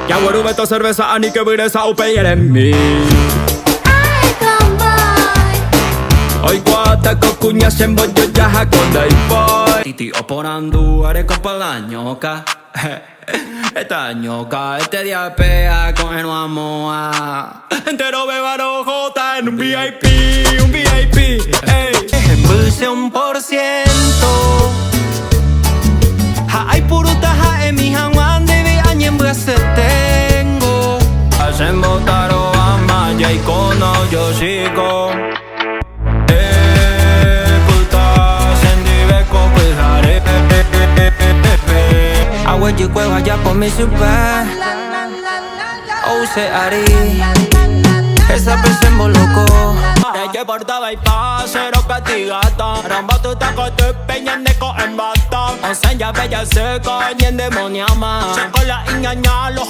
Ya bueno, beto cerveza, ani que vire sa upe y eres mi. Oi guata ko kunya sembo yo jaha con dai boy. Titi oponando are con palanyoka. Esta ñoca, este día pega con el mamoa. Entero bebano jota en un VIP, un VIP, ey. Embulse 1%. Ha ay puruta ha emi hangwan debe añen brase tengo. Hacen botaro ama ya icono yo sigo. Awe cueva ya por mi super. O se haría. Esa vez se involucró. De que portaba y pasero castigata. Rambo tu taco te peñan de co en bata. O sea ya bella seca ni endemoniama. Se con la engaña los